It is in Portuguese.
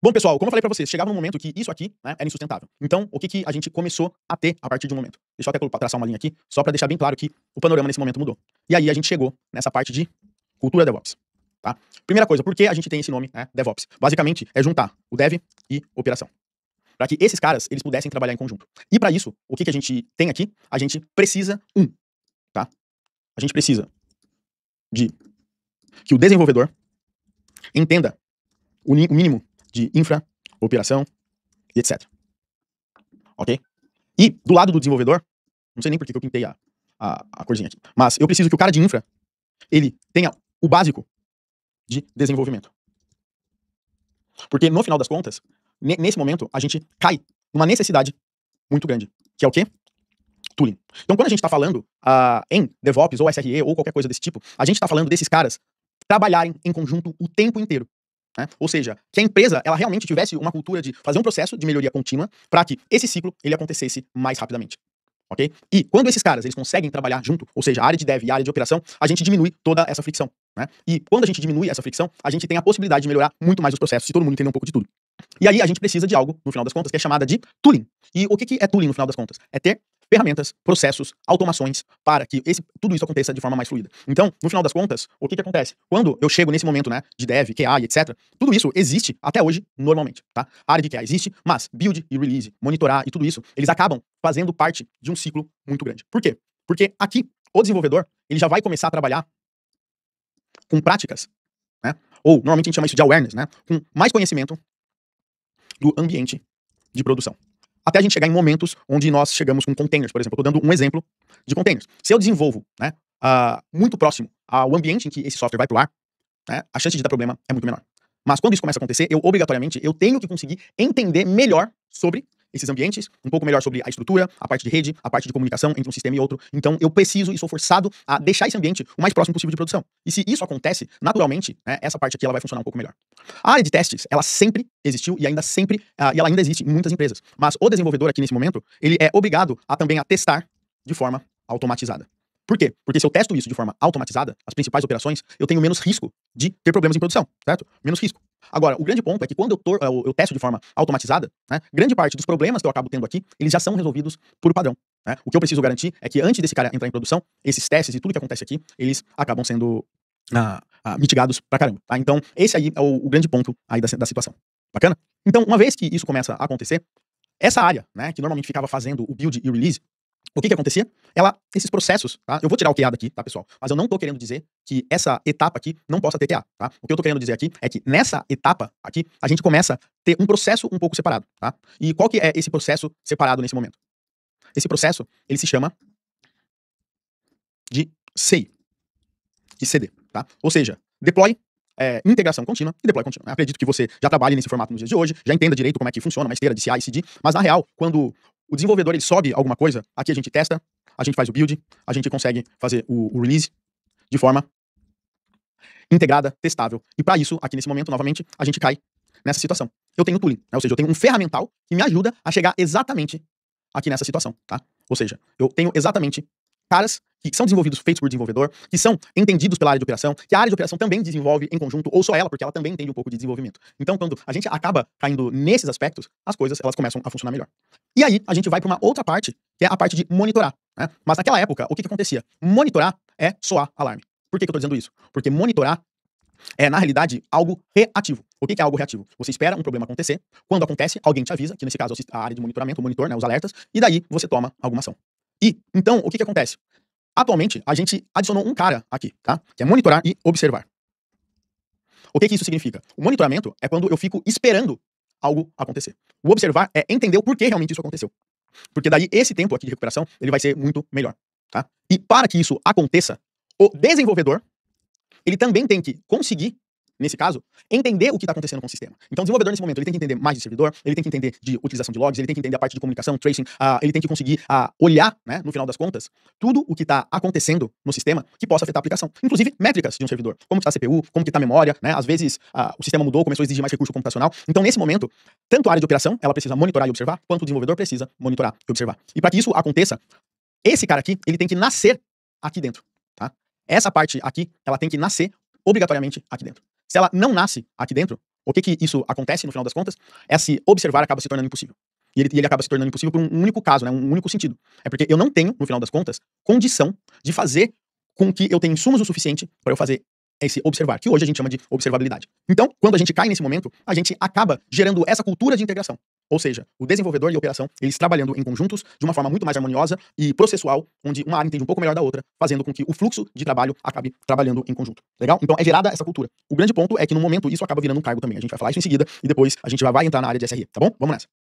Bom, pessoal, como eu falei pra vocês, chegava num momento que isso aqui, né, era insustentável. Então, o que a gente começou a ter a partir de um momento? Deixa eu até traçar uma linha aqui, só pra deixar bem claro que o panorama nesse momento mudou. E aí a gente chegou nessa parte de cultura DevOps, tá? Primeira coisa, por que a gente tem esse nome, né, DevOps? Basicamente, é juntar o Dev e operação, para que esses caras, eles pudessem trabalhar em conjunto. E para isso, o que a gente tem aqui? A gente precisa, tá? A gente precisa de que o desenvolvedor entenda o mínimo de infra, operação e etc. Ok? E do lado do desenvolvedor, não sei nem por que eu pintei a corzinha aqui, mas eu preciso que o cara de infra, ele tenha o básico de desenvolvimento. Porque no final das contas, nesse momento, a gente cai numa necessidade muito grande, que é o quê? Tooling. Então, quando a gente está falando em DevOps ou SRE ou qualquer coisa desse tipo, a gente está falando desses caras trabalharem em conjunto o tempo inteiro. Né? Ou seja, que a empresa ela realmente tivesse uma cultura de fazer um processo de melhoria contínua para que esse ciclo ele acontecesse mais rapidamente. Ok? E quando esses caras eles conseguem trabalhar junto, ou seja, a área de dev e a área de operação, a gente diminui toda essa fricção. Né? E quando a gente diminui essa fricção, a gente tem a possibilidade de melhorar muito mais os processos, se todo mundo entender um pouco de tudo. E aí a gente precisa de algo, no final das contas, que é chamada de tooling. E o que é tooling, no final das contas? É ter ferramentas, processos, automações para que tudo isso aconteça de forma mais fluida. Então, no final das contas, o que acontece? Quando eu chego nesse momento, né, de dev, QA e etc., tudo isso existe até hoje normalmente, tá? A área de QA existe, mas build e release, monitorar e tudo isso, eles acabam fazendo parte de um ciclo muito grande. Por quê? Porque aqui, o desenvolvedor, ele já vai começar a trabalhar com práticas, né? Ou, normalmente a gente chama isso de awareness, né? Com mais conhecimento do ambiente de produção. Até a gente chegar em momentos onde nós chegamos com containers, por exemplo. Eu estou dando um exemplo de containers. Se eu desenvolvo, né, muito próximo ao ambiente em que esse software vai pro ar, né, a chance de dar problema é muito menor. Mas quando isso começa a acontecer, obrigatoriamente, eu tenho que conseguir entender melhor sobre esses ambientes, um pouco melhor sobre a estrutura, a parte de rede, a parte de comunicação entre um sistema e outro. Então, eu preciso e sou forçado a deixar esse ambiente o mais próximo possível de produção. E se isso acontece, naturalmente, né, essa parte aqui ela vai funcionar um pouco melhor. A área de testes, ela sempre existiu e ainda sempre, e ela ainda existe em muitas empresas. Mas o desenvolvedor aqui nesse momento, ele é obrigado a também a testar de forma automatizada. Por quê? Porque se eu testo isso de forma automatizada, as principais operações, eu tenho menos risco de ter problemas em produção, certo? Menos risco. Agora, o grande ponto é que quando eu testo de forma automatizada, né, grande parte dos problemas que eu acabo tendo aqui, eles já são resolvidos por padrão. Né? O que eu preciso garantir é que antes desse cara entrar em produção, esses testes e tudo que acontece aqui, eles acabam sendo mitigados pra caramba. Tá? Então, esse aí é o grande ponto aí da situação. Bacana? Então, uma vez que isso começa a acontecer, essa área, né, que normalmente ficava fazendo o build e o release, o que acontecia? Esses processos, tá? Eu vou tirar o QA daqui, tá, pessoal? Mas eu não tô querendo dizer que essa etapa aqui não possa ter QA, tá? O que eu tô querendo dizer aqui é que nessa etapa aqui, a gente começa a ter um processo um pouco separado, tá? E qual que é esse processo separado nesse momento? Esse processo, ele se chama de CI, de CD, tá? Ou seja, deploy, integração contínua e deploy contínua. Eu acredito que você já trabalhe nesse formato nos dias de hoje, já entenda direito como é que funciona uma esteira de CI e CD, mas na real, quando o desenvolvedor ele sobe alguma coisa, aqui a gente testa, a gente faz o build, a gente consegue fazer o release de forma integrada, testável. E para isso, aqui nesse momento, novamente, a gente cai nessa situação. Eu tenho tooling, né? Ou seja, eu tenho um ferramental que me ajuda a chegar exatamente aqui nessa situação, tá? Ou seja, eu tenho exatamente caras que são desenvolvidos, feitos por desenvolvedor, que são entendidos pela área de operação, que a área de operação também desenvolve em conjunto, ou só ela, porque ela também entende um pouco de desenvolvimento. Então, quando a gente acaba caindo nesses aspectos, as coisas elas começam a funcionar melhor. E aí, a gente vai para uma outra parte, que é a parte de monitorar. Né? Mas naquela época, o que acontecia? Monitorar é soar alarme. Por que eu tô dizendo isso? Porque monitorar é, na realidade, algo reativo. O que é algo reativo? Você espera um problema acontecer, quando acontece, alguém te avisa, que nesse caso a área de monitoramento, o monitor, né, os alertas, e daí você toma alguma ação. E, então, o que acontece? Atualmente, a gente adicionou um cara aqui, tá? Que é monitorar e observar. O que isso significa? O monitoramento é quando eu fico esperando algo acontecer. O observar é entender o porquê realmente isso aconteceu. Porque daí esse tempo aqui de recuperação, ele vai ser muito melhor, tá? E para que isso aconteça, o desenvolvedor, ele também tem que conseguir, nesse caso, entender o que está acontecendo com o sistema. Então, o desenvolvedor, nesse momento, ele tem que entender mais de servidor, ele tem que entender de utilização de logs, ele tem que entender a parte de comunicação, tracing, ele tem que conseguir olhar, né, no final das contas, tudo o que está acontecendo no sistema que possa afetar a aplicação. Inclusive, métricas de um servidor. Como que está a CPU, como que está a memória, né? Às vezes, o sistema mudou, começou a exigir mais recurso computacional. Então, nesse momento, tanto a área de operação, ela precisa monitorar e observar, quanto o desenvolvedor precisa monitorar e observar. E para que isso aconteça, esse cara aqui, ele tem que nascer aqui dentro, tá? Essa parte aqui, ela tem que nascer obrigatoriamente aqui dentro. Se ela não nasce aqui dentro, O que isso acontece, no final das contas, é se observar acaba se tornando impossível. E ele acaba se tornando impossível por um único caso, né, um único sentido. É porque eu não tenho, no final das contas, condição de fazer com que eu tenha insumos o suficiente para eu fazer esse observar, que hoje a gente chama de observabilidade. Então, quando a gente cai nesse momento, a gente acaba gerando essa cultura de integração. Ou seja, o desenvolvedor e a operação, eles trabalhando em conjuntos de uma forma muito mais harmoniosa e processual, onde uma área entende um pouco melhor da outra, fazendo com que o fluxo de trabalho acabe trabalhando em conjunto. Legal? Então é gerada essa cultura. O grande ponto é que no momento isso acaba virando um cargo também. A gente vai falar isso em seguida e depois a gente vai entrar na área de SRE, tá bom? Vamos nessa.